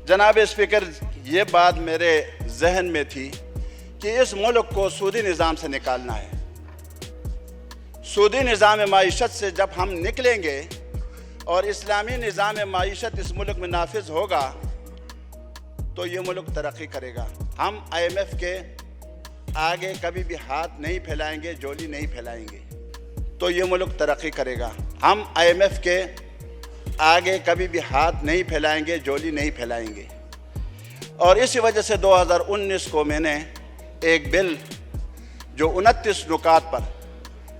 جناب اسپیکر، یہ بات میرے ذہن میں تھی کہ اس ملک کو سودی نظام سے نکالنا ہے۔ سودی نظام معیشت سے جب ہم نکلیں گے اور اسلامی نظام معیشت اس ملک میں نافذ ہوگا تو یہ ملک ترقی کرے گا۔ ہم IMF کے آگے کبھی بھی ہاتھ نہیں پھیلائیں گے، جولی نہیں پھیلائیں گے تو یہ ملک ترقی کرے گا۔ ہم IMF کے آگے کبھی بھی ہاتھ نہیں پھیلائیں گے، جولی نہیں پھیلائیں گے۔ اور اسی وجہ سے 2019 کو میں نے ایک بل جو 29 نکات پر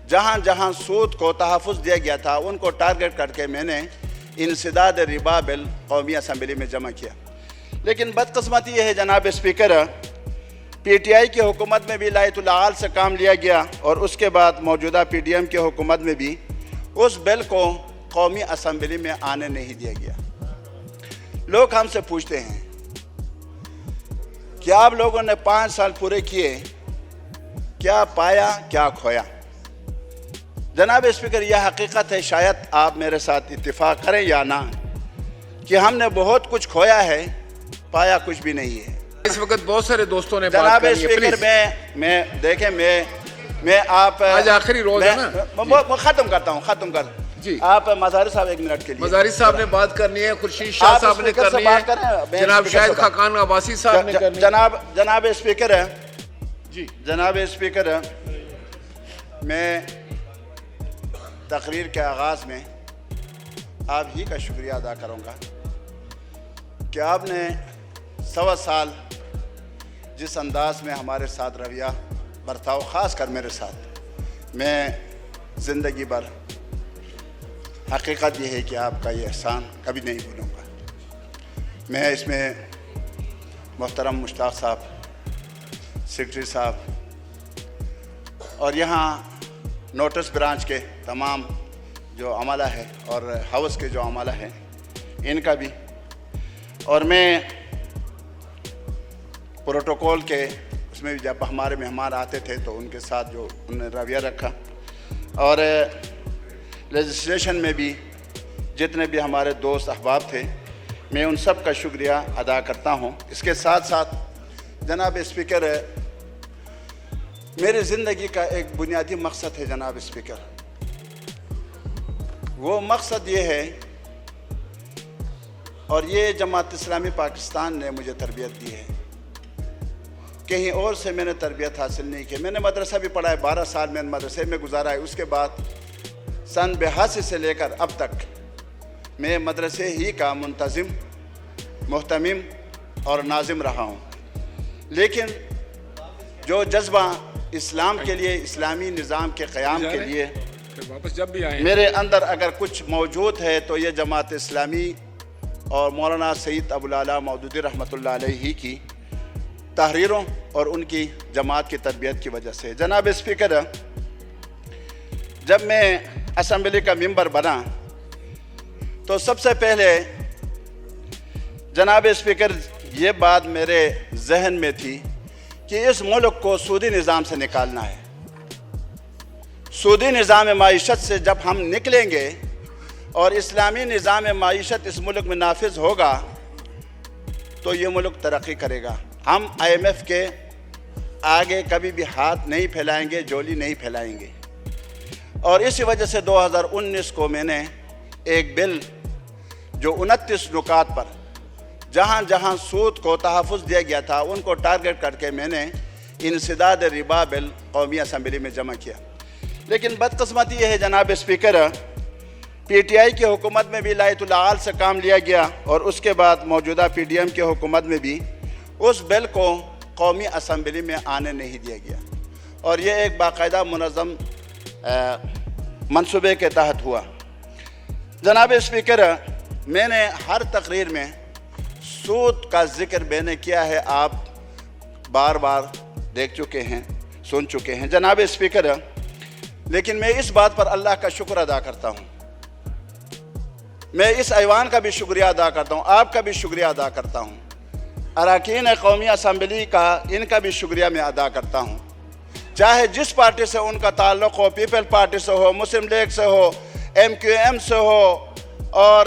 جہاں جہاں سود کو تحفظ دیا گیا تھا ان کو ٹارگٹ کر کے میں نے انسداد ربا بل قومی اسمبلی میں جمع کیا۔ لیکن بدقسمتی یہ ہے جناب اسپیکر، PTI کی حکومت میں بھی لائت العال سے کام لیا گیا اور اس کے بعد موجودہ PDM کی حکومت میں بھی اس بل کو قومی اسمبلی میں آنے نہیں دیا گیا۔ لوگ ہم سے پوچھتے ہیں کہ آپ لوگوں نے 5 سال پورے کیے، کیا پایا کیا کھویا؟ جناب اسپیکر، یہ حقیقت ہے، شاید آپ میرے ساتھ اتفاق کریں یا نہ، کہ ہم نے بہت کچھ کھویا ہے، پایا کچھ بھی نہیں ہے۔ اس وقت بہت سارے دوستوں نے جناب اسپیکر، میں دیکھیں میں آپ آج آخری روز ہے نا، ختم کرتا ہوں جی آپ مظاہر صاحب 1 منٹ کے لیے، مظاہر صاحب نے بات کرنی ہے، خورشید شاہ صاحب نے کرنی ہے، جناب شاہد خاقان عباسی صاحب نے کرنی ہے۔ جناب اسپیکر جی جناب اسپیکر، میں تقریر کے آغاز میں آپ ہی کا شکریہ ادا کروں گا کہ آپ نے 1.25 سال جس انداز میں ہمارے ساتھ رویہ برتاؤ، خاص کر میرے ساتھ، میں زندگی بھر حقیقت یہ ہے کہ آپ کا یہ احسان کبھی نہیں بھولوں گا۔ میں اس میں محترم مشتاق صاحب، سیکرٹری صاحب اور یہاں نوٹس برانچ کے تمام جو عملہ ہے اور ہاؤس کے جو عملہ ہیں ان کا بھی، اور میں پروٹوکول کے اس میں بھی جب ہمارے مہمان آتے تھے تو ان کے ساتھ جو انہوں نے رویہ رکھا، اور لیجسلیشن میں بھی جتنے بھی ہمارے دوست احباب تھے، میں ان سب کا شکریہ ادا کرتا ہوں۔ اس کے ساتھ ساتھ جناب اسپیکر، میری زندگی کا ایک بنیادی مقصد ہے جناب اسپیکر، وہ مقصد یہ ہے، اور یہ جماعت اسلامی پاکستان نے مجھے تربیت دی ہے، کہیں اور سے میں نے تربیت حاصل نہیں کی۔ میں نے مدرسہ بھی پڑھا ہے، 12 سال میں مدرسے میں گزارا ہے، اس کے بعد سن 82 سے لے کر اب تک میں مدرسے ہی کا منتظم، محتمم اور ناظم رہا ہوں۔ لیکن جو جذبہ اسلام کے لیے، اسلامی نظام کے قیام کے لیے میرے اندر اگر کچھ موجود ہے تو یہ جماعت اسلامی اور مولانا سید ابوالعلا مودودی رحمۃ اللہ علیہ کی تحریروں اور ان کی جماعت کی تربیت کی وجہ سے۔ جناب اسپیکر، جب میں اسمبلی کا ممبر بنا تو سب سے پہلے جناب اسپیکر یہ بات میرے ذہن میں تھی کہ اس ملک کو سودی نظام سے نکالنا ہے۔ سودی نظام معیشت سے جب ہم نکلیں گے اور اسلامی نظام معیشت اس ملک میں نافذ ہوگا تو یہ ملک ترقی کرے گا۔ ہم IMF کے آگے کبھی بھی ہاتھ نہیں پھیلائیں گے، جولی نہیں پھیلائیں گے۔ اور اسی وجہ سے 2019 کو میں نے ایک بل جو 29 نکات پر جہاں جہاں سود کو تحفظ دیا گیا تھا ان کو ٹارگٹ کر کے میں نے انسداد ربا بل قومی اسمبلی میں جمع کیا۔ لیکن بدقسمتی یہ ہے جناب اسپیکر، PTI کی حکومت میں بھی لائت العال سے کام لیا گیا اور اس کے بعد موجودہ PDM کی حکومت میں بھی اس بل کو قومی اسمبلی میں آنے نہیں دیا گیا، اور یہ ایک باقاعدہ منظم منصوبے کے تحت ہوا۔ جناب اسپیکر، میں نے ہر تقریر میں سود کا ذکر میں نے کیا ہے، آپ بار بار دیکھ چکے ہیں، سن چکے ہیں جناب اسپیکر، لیکن میں اس بات پر اللہ کا شکر ادا کرتا ہوں، میں اس ایوان کا بھی شکریہ ادا کرتا ہوں، آپ کا بھی شکریہ ادا کرتا ہوں، اراکین قومی اسمبلی کا ان کا بھی شکریہ میں ادا کرتا ہوں، چاہے جس پارٹی سے ان کا تعلق ہو، پیپل پارٹی سے ہو، مسلم لیگ سے ہو، MQM سے ہو اور